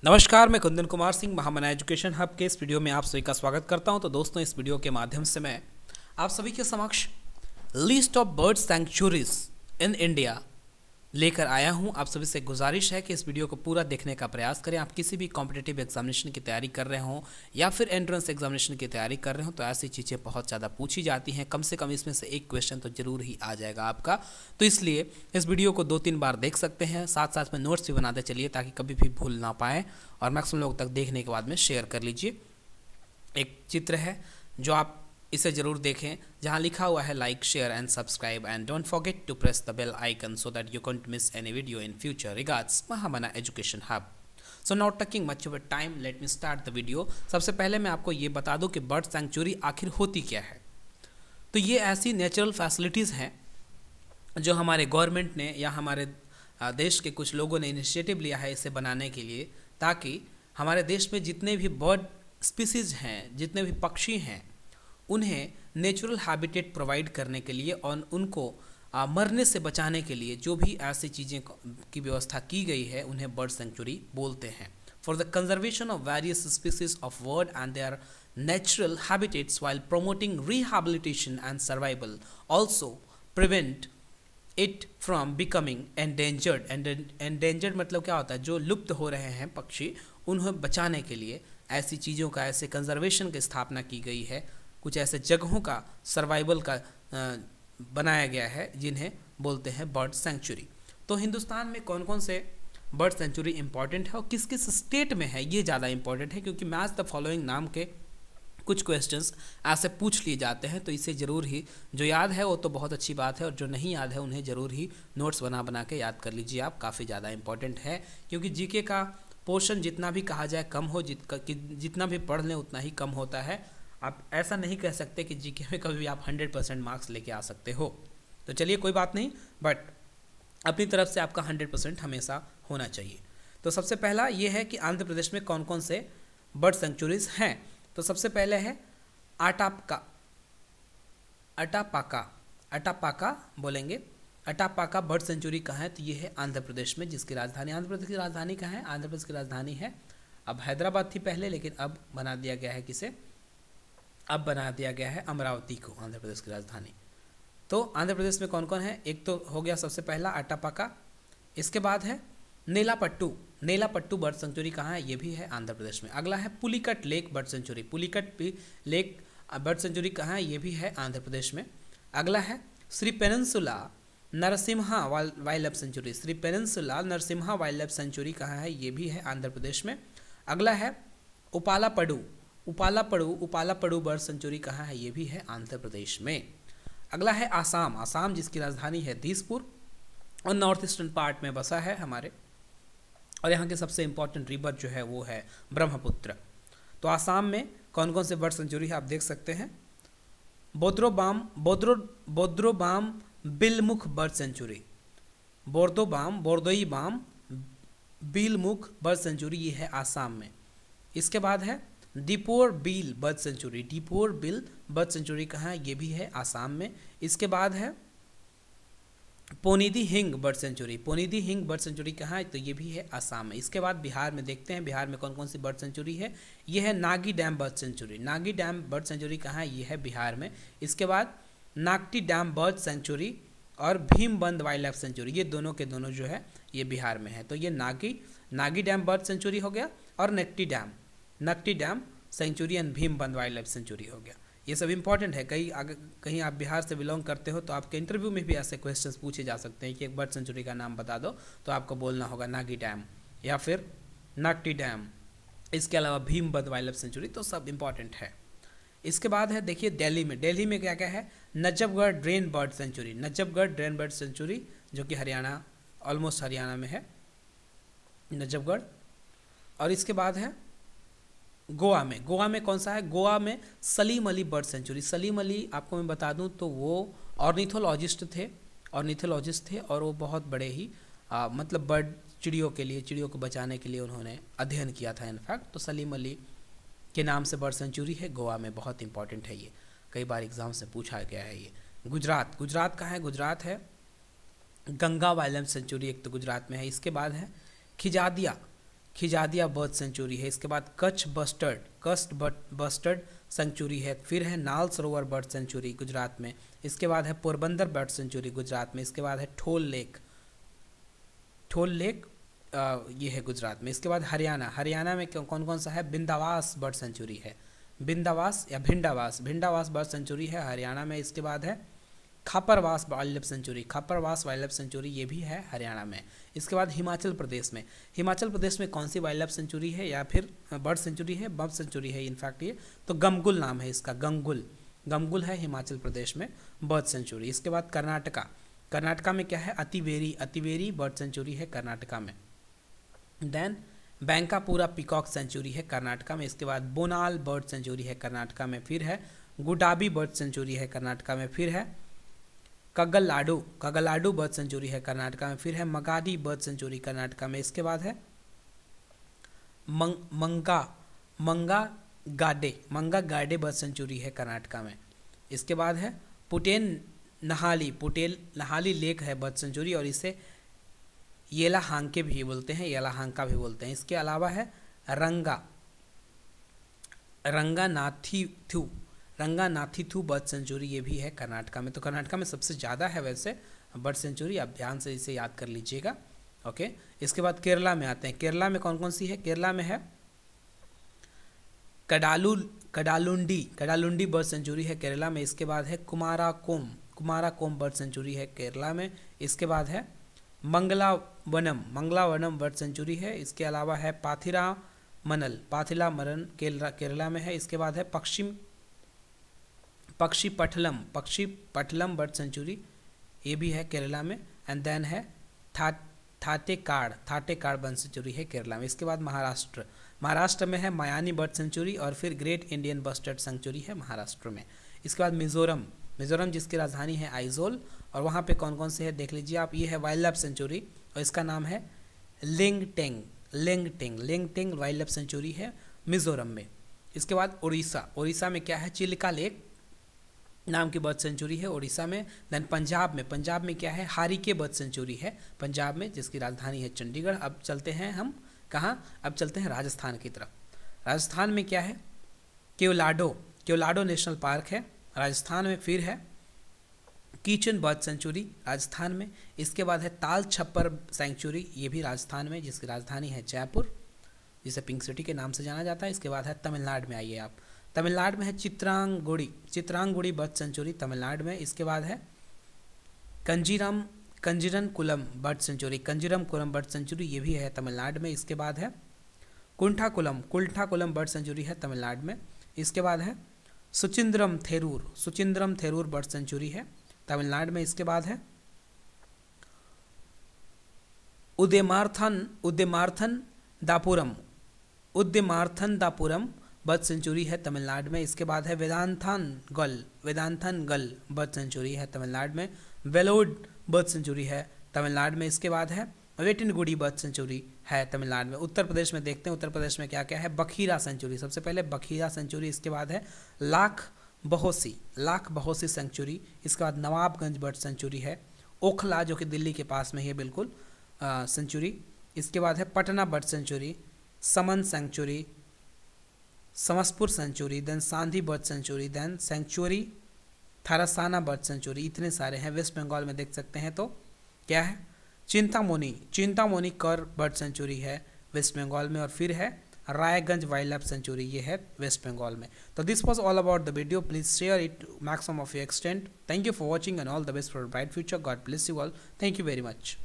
नमस्कार, मैं कुंदन कुमार सिंह महामना education hub के इस वीडियो में आप सभी का स्वागत करता हूं। तो दोस्तों, इस वीडियो के माध्यम से मैं आप सभी के समक्ष list of bird sanctuaries in India लेकर आया हूं। आप सभी से गुजारिश है कि इस वीडियो को पूरा देखने का प्रयास करें। आप किसी भी कॉम्पिटिटिव एग्जामिनेशन की तैयारी कर रहे हों या फिर एंट्रेंस एग्जामिनेशन की तैयारी कर रहे हो तो ऐसी चीज़ें बहुत ज़्यादा पूछी जाती हैं। कम से कम इसमें से एक क्वेश्चन तो जरूर ही आ जाएगा आपका। तो इसलिए इस वीडियो को 2-3 बार देख सकते हैं, साथ साथ में नोट्स भी बनाते चलिए ताकि कभी भी भूल ना पाएँ और मैक्सिमम लोग तक देखने के बाद में शेयर कर लीजिए। एक चित्र है जो आप इसे जरूर देखें, जहां लिखा हुआ है like, share and subscribe and don't forget to press the bell icon so that you can't miss any video in future. Regards, Mahamana education hub. So not taking much of time, let me start the video. सबसे पहले मैं आपको ये बता दूं कि bird sanctuary आखिर होती क्या है। तो ये ऐसी नेचुरल फैसिलिटीज़ हैं जो हमारे गवर्नमेंट ने या हमारे देश के कुछ लोगों ने इनिशिएटिव लिया है इसे बनाने के लिए, ताकि हमारे देश में जितने भी बर्ड स्पीसीज हैं, जितने भी पक्षी हैं, उन्हें नेचुरल हैबिटेट प्रोवाइड करने के लिए और उनको मरने से बचाने के लिए जो भी ऐसी चीज़ें की व्यवस्था की गई है उन्हें बर्ड सेंचुरी बोलते हैं। For the conservation of various species of bird and there natural habitats while promoting rehabilitation and survival, also prevent it from becoming endangered. Endangered मतलब क्या होता है? जो लुप्त हो रहे हैं पक्षी, उन्हें बचाने के लिए ऐसी चीज़ों का, ऐसे कंजर्वेशन की स्थापना की गई है। कुछ ऐसे जगहों का सर्वाइवल का बनाया गया है जिन्हें बोलते हैं बर्ड सेंचुरी। तो हिंदुस्तान में कौन कौन से बर्ड सेंचुरी इंपॉर्टेंट है और किस किस स्टेट में है, ये ज़्यादा इंपॉर्टेंट है, क्योंकि मैच द फॉलोइंग नाम के कुछ क्वेश्चंस ऐसे पूछ लिए जाते हैं। तो इसे ज़रूर ही, जो याद है वो तो बहुत अच्छी बात है, और जो नहीं याद है उन्हें ज़रूर ही नोट्स बना बना के याद कर लीजिए आप। काफ़ी ज़्यादा इंपॉर्टेंट है, क्योंकि जीके का पोर्शन जितना भी कहा जाए कम हो, जितना भी पढ़ लें उतना ही कम होता है। आप ऐसा नहीं कह सकते कि जीके में कभी भी आप 100% मार्क्स लेके आ सकते हो। तो चलिए, कोई बात नहीं, बट अपनी तरफ से आपका 100% हमेशा होना चाहिए। तो सबसे पहला ये है कि आंध्र प्रदेश में कौन कौन से बर्ड सेंचुरीज हैं। तो सबसे पहले है अटापाका। अटापाका बोलेंगे। अटापाका बर्ड सेंचुरी कहाँ है? तो ये है आंध्र प्रदेश में, जिसकी राजधानी, आंध्र प्रदेश की राजधानी कहाँ है? आंध्र प्रदेश की राजधानी है, अब हैदराबाद थी पहले, लेकिन अब बना दिया गया है किसे? अब बना दिया गया है अमरावती को आंध्र प्रदेश की राजधानी। तो आंध्र प्रदेश में कौन कौन है? एक तो हो गया सबसे पहला अटापाका, इसके बाद है नेलापट्टू। नेलापट्टू बर्ड सेंचुरी कहाँ है? ये भी है आंध्र प्रदेश में। अगला है Pulicat lake bird sanctuary. Pulicat lake bird sanctuary कहाँ है? ये भी है आंध्र प्रदेश में। अगला है Shri peninsula Narasimha wild life sanctuary. Shri peninsula Narasimha wild life sanctuary कहाँ है? ये भी है आंध्र प्रदेश में। अगला है उपालापड़ू। उपालापड़ू बर्ड सेंचुरी कहाँ है? ये भी है आंध्र प्रदेश में। अगला है आसाम। आसाम जिसकी राजधानी है दिसपुर और नॉर्थ ईस्टर्न पार्ट में बसा है हमारे, और यहाँ के सबसे इंपॉर्टेंट रिवर जो है वो है ब्रह्मपुत्र। तो आसाम में कौन कौन से बर्ड सेंचुरी है आप देख सकते हैं। बोद्रोबाम बिलमुख बर्ड सेंचुरी। बोर्दोईबाम बिलमुख बर्ड सेंचुरी, ये है आसाम में। इसके बाद है Deepor bill bird sanctuary. Deepor bill bird sanctuary कहाँ है? ये भी है आसाम में। इसके बाद है पोनिदी हिंग बर्ड सेंचुरी। पोनिदी हिंग बर्ड सेंचुरी कहाँ है? तो ये भी है आसाम में। इसके बाद बिहार में देखते हैं, बिहार में कौन कौन सी बर्ड सेंचुरी है। ये है Nagi dam bird sanctuary. Nagi dam bird sanctuary कहाँ है? ये है बिहार में। इसके बाद नागटी डैम बर्ड सेंचुरी और भीमबंद वाइल्ड लाइफ सेंचुरी, ये दोनों के दोनों जो है ये बिहार में है। तो ये नागी डैम बर्ड सेंचुरी हो गया, और Nakti dam sanctuary and Bhimbandh wildlife sanctuary हो गया। ये सब इंपॉर्टेंट है। कहीं आप बिहार से बिलोंग करते हो तो आपके इंटरव्यू में भी ऐसे क्वेश्चंस पूछे जा सकते हैं कि एक बर्ड सेंचुरी का नाम बता दो, तो आपको बोलना होगा नागी डैम या फिर नकटी डैम। इसके अलावा भीमबंद वाइल्ड लाइफ सेंचुरी, तो सब इंपॉर्टेंट है। इसके बाद है, देखिए दिल्ली में क्या क्या है? Najafgarh drain bird sanctuary. Najafgarh drain bird sanctuary जो कि हरियाणा, ऑलमोस्ट हरियाणा में है नजफगढ़। और इसके बाद है गोवा में कौन सा है? गोवा में सलीम अली बर्ड सेंचुरी। सलीम अली आपको मैं बता दूं तो वो ऑर्निथोलॉजिस्ट थे और वो बहुत बड़े ही मतलब बर्ड चिड़ियों को बचाने के लिए उन्होंने अध्ययन किया था इनफैक्ट। तो सलीम अली के नाम से बर्ड सेंचुरी है गोवा में, बहुत इंपॉर्टेंट है ये, कई बार एग्जाम से पूछा गया है ये। गुजरात का है, गुजरात है गंगा वाइल्ड लाइफ सेंचुरी, एक तो गुजरात में है। इसके बाद है खिजादिया खिजादिया बर्ड सेंचुरी है। इसके बाद कच्छ बस्टर्ड सेंचुरी है। फिर है नाल सरोवर बर्ड सेंचुरी गुजरात में। इसके बाद है पोरबंदर बर्ड सेंचुरी गुजरात में। इसके बाद है ठोल लेक ये है गुजरात में। इसके बाद हरियाणा में कौन कौन सा है? बिंदावास बर्ड सेंचुरी है। बिंदावास या भिंडावास बर्ड सेंचुरी है हरियाणा में। इसके बाद है खापरवास वाइल्ड लाइफ सेंचुरी ये भी है हरियाणा में। इसके बाद हिमाचल प्रदेश में कौन सी वाइल्ड लाइफ सेंचुरी है या फिर बर्ड सेंचुरी है? बर्ड सेंचुरी है इनफैक्ट ये, तो गमगुल नाम है इसका, गमगुल है हिमाचल प्रदेश में बर्ड सेंचुरी। इसके बाद कर्नाटका में क्या है? अतिवेरी बर्ड सेंचुरी है कर्नाटका में। देन बैंकापूरा पीकॉक सेंचुरी है कर्नाटका में। इसके बाद बोनाल बर्ड सेंचुरी है कर्नाटका में। फिर है गुडाबी बर्ड सेंचुरी है कर्नाटका में। फिर है कगलाडू बर्ड सेंचुरी है कर्नाटका में। फिर है मगाडी बर्ड सेंचुरी कर्नाटका में। इसके बाद है मंगा गाडे बर्ड सेंचुरी है कर्नाटका में। इसके बाद है पुटेल नहाली लेक है बर्ड सेंचुरी, और इसे येलाहांका भी बोलते हैं। इसके अलावा है रंगानाथीथू बर्ड सेंचुरी, ये भी है कर्नाटका में। तो कर्नाटका में सबसे ज़्यादा है वैसे बर्ड सेंचुरी, आप ध्यान से इसे याद कर लीजिएगा। ओके, इसके बाद केरला में आते हैं। केरला में कौन कौन सी है? केरला में है कडालुंडी बर्ड सेंचुरी है केरला में। इसके बाद है कुमाराकोम बर्ड सेंचुरी है केरला में। इसके बाद है मंगलावनम बर्ड सेंचुरी है। इसके अलावा है पाथिलामरन केरला में है। इसके बाद है पक्षी पटलम बर्ड सेंचुरी, ये भी है केरला में। एंड देन है थाटेकाड़ बर्ड सेंचुरी है केरला में। इसके बाद महाराष्ट्र में है मायानी बर्ड सेंचुरी, और फिर ग्रेट इंडियन बस्टर्ड सेंचुरी है महाराष्ट्र में। इसके बाद मिजोरम जिसकी राजधानी है आइजोल, और वहाँ पे कौन कौन से है देख लीजिए आप। ये है वाइल्ड लाइफ सेंचुरी और इसका नाम है लेंगटेंग वाइल्ड लाइफ सेंचुरी है मिजोरम में। इसके बाद उड़ीसा में क्या है? चिलिका लेक नाम की बर्ड सेंचुरी है उड़ीसा में। देन पंजाब में क्या है? हारिके बर्ड सेंचुरी है पंजाब में, जिसकी राजधानी है चंडीगढ़। अब चलते हैं हम कहाँ? अब चलते हैं राजस्थान की तरफ। राजस्थान में क्या है? केवलाडो नेशनल पार्क है राजस्थान में। फिर है कीचन बर्ड सेंचुरी राजस्थान में। इसके बाद है ताल छप्पर सेंचुरी, ये भी राजस्थान में, जिसकी राजधानी है जयपुर, जिसे पिंक सिटी के नाम से जाना जाता है। इसके बाद है तमिलनाडु में, आइए आप, तमिलनाडु में है चित्रांगुड़ी बर्ड सेंचुरी तमिलनाडु में। इसके बाद है कंजीरमकुलम बर्ड सेंचुरी, ये भी है तमिलनाडु में। इसके बाद है कुंठाकुलम बर्ड सेंचुरी है तमिलनाडु में। इसके बाद है सुचिंद्रम थेरूर बर्ड सेंचुरी है तमिलनाडु में। इसके बाद है उद्यमार्थन दापुरम बर्ड सेंचुरी है तमिलनाडु में। इसके बाद है वेदांथन गल बर्ड सेंचुरी है तमिलनाडु में। वेलोड बर्ड सेंचुरी है तमिलनाडु में। इसके बाद है वेटिनगुडी बर्ड सेंचुरी है तमिलनाडु में। उत्तर प्रदेश में देखते हैं, उत्तर प्रदेश में क्या क्या है? बखीरा सेंचुरी, सबसे पहले बखीरा सेंचुरी। इसके बाद है लाख बहोसी सेंचुरी। इसके बाद नवाबगंज बर्ड सेंचुरी है। ओखला जो कि दिल्ली के पास में है बिल्कुल सेंचुरी। इसके बाद है Patna bird sanctuary, Saman sanctuary, Samaspur sanctuary, then Sandhi bird sanctuary, then sanctuary Tharasana bird sanctuary. इतने सारे हैं। वेस्ट बंगाल में देख सकते हैं तो क्या है? चिंतामोनी कर बर्ड सेंचुरी है वेस्ट बंगाल में। और फिर है रायगंज वाइल्ड लाइफ सेंचुरी, ये है वेस्ट बंगाल में। तो this was all about the video. Please share it maximum of your extent. Thank you for watching and all the best for bright future. God bless you all. Thank you very much.